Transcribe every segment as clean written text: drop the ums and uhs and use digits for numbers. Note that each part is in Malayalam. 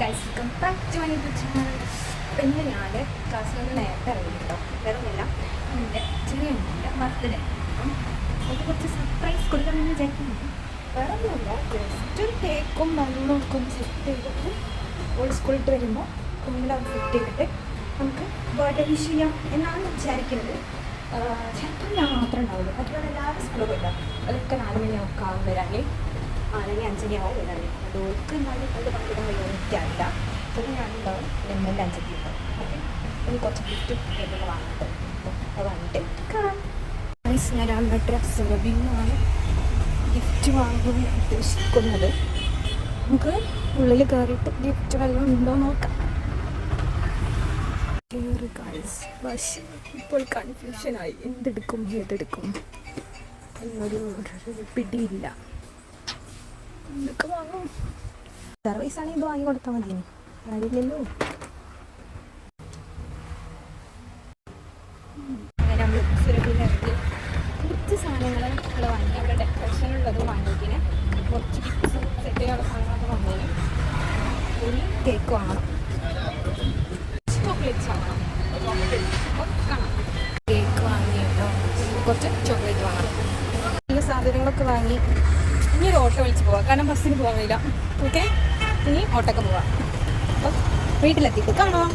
Guys welcome back to my YouTube channel. അപ്പോൾ ഇന്ന് ഞാൻ ക്ലാസ്സിൽ നിന്ന് നേരത്തെ ഇറങ്ങിയിട്ടോ. വേറൊന്നുമില്ല, എൻ്റെ ചെറിയ ബർത്ത്ഡേ. അപ്പം അത് കുറച്ച് സർപ്രൈസ് കൊടുക്കണമെന്ന് വിചാരിക്കുന്നുണ്ട്. വേറൊന്നുമില്ല, ജസ്റ്റ് ഒരു കേക്കും ബലൂണും ഒക്കെ ഒന്ന് സെറ്റ് ചെയ്തിട്ട് ഓൾ സ്കൂളിട്ട് വരുമ്പോൾ കുഞ്ഞിലത് സെറ്റ് ചെയ്തിട്ട് നമുക്ക് ബർത്ത്ഡേ വിഷ് ചെയ്യാം എന്നാണ് വിചാരിക്കുന്നത്. ചിലപ്പോൾ ഞാൻ മാത്രമേ ഉണ്ടാവുള്ളൂ, അതുപോലെ എല്ലാവരും സ്കൂളിൽ പോയില്ല. അതൊക്കെ 4 മണിയൊക്കെ ആവും വരാൻ, 4 മണി 5 മണിയാവും വരാൻ. അതുകൊണ്ട് എന്നാലും അത് പങ്കിടാൻ കഴിയുമെന്ന് എനിക്കറിയില്ല. ചിലപ്പോൾ ഞാനുണ്ടാവും, എമ്മൻ്റെ 5 മണി ഉണ്ടാവും. ഓക്കെ, ഇനി കുറച്ച് ഗിഫ്റ്റും കേട്ടൊക്കെ വാങ്ങിയിട്ട് അത് വാങ്ങിയിട്ട് കാണാം. ഞാൻ രാമനാട്ട് സുലഭിന്നാണ് ഗിഫ്റ്റ് വാങ്ങാൻ ഉദ്ദേശിക്കുന്നത്. നമുക്ക് ഉള്ളിൽ കയറിയിട്ട് ഗിഫ്റ്റ് വല്ലതും ഉണ്ടോ നോക്കാം. പക്ഷേ ഇപ്പോൾ കൺഫ്യൂഷനായി, എന്തെടുക്കും ഏതെടുക്കും എന്നൊരു പിടിയില്ല. എന്തൊക്കെ വാങ്ങും? സർവീസാണെങ്കിൽ ഇത് വാങ്ങി കൊടുത്താൽ മതി, അറിയില്ലല്ലോ. അങ്ങനെ നമ്മൾ സുരഭിയിലിറങ്ങി കുറച്ച് സാധനങ്ങൾ ഇവിടെ വാങ്ങി. അവിടെ ഡെക്കറേഷനുള്ളത് വാങ്ങിക്കിന്, കുറച്ച് ഗിഫ്റ്റ്സ് സെറ്റ് ചെയ്യാനുള്ള സാധനങ്ങളൊക്കെ വാങ്ങിന്. ഒരു കേക്ക് വാങ്ങണം, ചോക്ലേറ്റ്സ് വാങ്ങണം. കാണാം, കേക്ക് വാങ്ങിയിട്ടോ, കുറച്ച് ചോക്ലേറ്റ് വാങ്ങണം. ഈ സാധനങ്ങളൊക്കെ വാങ്ങി ഇനി ഒരു ഓട്ടോ വിളിച്ച് പോവാം, കാരണം ബസ്സിന് പോകാൻ കഴിയില്ല. ഓക്കെ, ഇനി ഓട്ടോക്ക് പോവാം. അപ്പം വീട്ടിലെത്തിയിട്ട് കാണാം.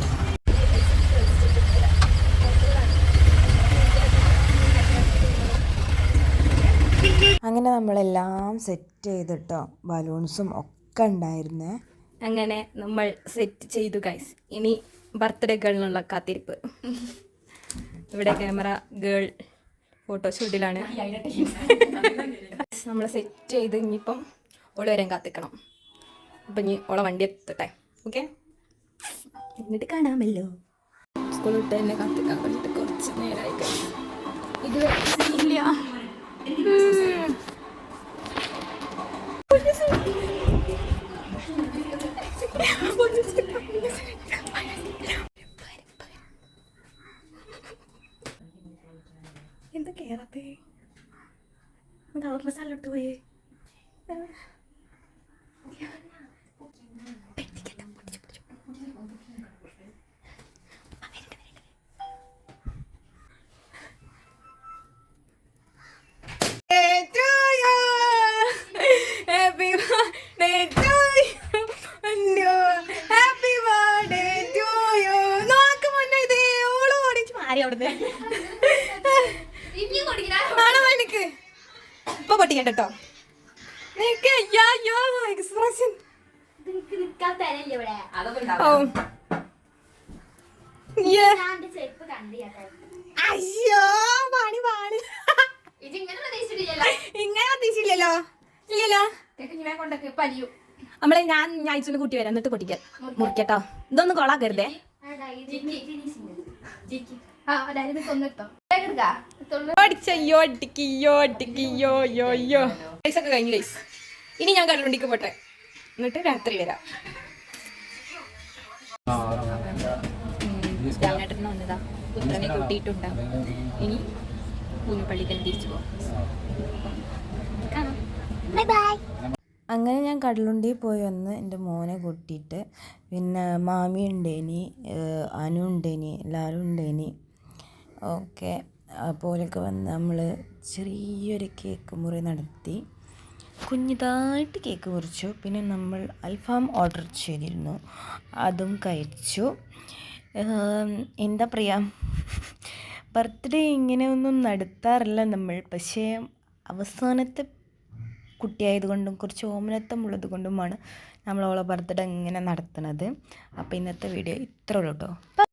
അങ്ങനെ നമ്മളെല്ലാം സെറ്റ് ചെയ്തിട്ടോ, ബലൂൺസും ഒക്കെ ഉണ്ടായിരുന്നേ. അങ്ങനെ നമ്മൾ സെറ്റ് ചെയ്തു ഗൈസ്. ഇനി ബർത്ത്ഡേ ഗേളിനുള്ള കാത്തിരിപ്പ്. ഇവിടെ ക്യാമറ ഗേൾ ഫോട്ടോഷൂട്ടിലാണ്. നമ്മൾ സെറ്റ് ചെയ്ത് ഇനിയിപ്പം ഓള് വരാൻ കാത്തിക്കണം. അപ്പം ഇനി ഓളെ വണ്ടി എത്തട്ടെ. ഓക്കെ, എന്നിട്ട് കാണാമല്ലോ. സ്കൂളിൽ വിട്ട് തന്നെ കാത്തിക്കാൻ വേണ്ടിയിട്ട് കുറച്ച് നേരമായി കഴിയും. ഇത് ഇല്ല. എന്താ കേറാത്തേ? കളർ മസാല ഇട്ട് പോയേ. ഇപ്പൊ പൊട്ടിക്കട്ടോ. എക്സ്പ്രഷൻ അയ്യോ, പാണി പാണി ഇങ്ങനെ പ്രതീക്ഷിച്ചില്ലല്ലോ. ഇല്ലല്ലോ, നമ്മളെ ഞാൻ അയച്ചൊന്ന് കൂട്ടി വരാം, എന്നിട്ട് പൊട്ടിക്കാൻ മുറിക്കട്ടോ. ഇതൊന്നും കൊളാക്കരുതേ. പൈസൊക്കെ കഴിഞ്ഞു ഗൈസ്. ഇനി ഞാൻ കടലുണ്ടിക്ക് പോട്ടെ, എന്നിട്ട് രാത്രി വരാം. രാമേട്ടന് വന്നതാ, പുത്രനെ കൂട്ടിയിട്ടുണ്ടാവും. ഇനി പൂനപ്പള്ളിക്ക് തിരിച്ചു പോകും. അങ്ങനെ ഞാൻ കടലുണ്ടിയിൽ പോയി വന്ന് എൻ്റെ മോനെ കൂട്ടിയിട്ട്, പിന്നെ മാമി ഉണ്ടേനി, അനു ഉണ്ടേനി, എല്ലാവരും ഉണ്ടേനി. ഓക്കെ, അപ്പോലൊക്കെ വന്ന് നമ്മൾ ചെറിയൊരു കേക്ക് മുറി നടത്തി, കുഞ്ഞിതായിട്ട് കേക്ക് മുറിച്ചു. പിന്നെ നമ്മൾ അൽഫാം ഓർഡർ ചെയ്തിരുന്നു, അതും കഴിച്ചു. എന്താ പറയുക, ബർത്ത്ഡേ ഇങ്ങനെയൊന്നും നടത്താറില്ല നമ്മൾ. പക്ഷേ അവസാനത്തെ കുട്ടിയായതുകൊണ്ടും കുറച്ച് ഓമനത്വം ഉള്ളത് കൊണ്ടുമാണ് നമ്മൾ അവളെ ബർത്ത്ഡേ ഇങ്ങനെ നടത്തുന്നത്. അപ്പോൾ ഇന്നത്തെ വീഡിയോ ഇത്രേ ഉള്ളൂ കേട്ടോ.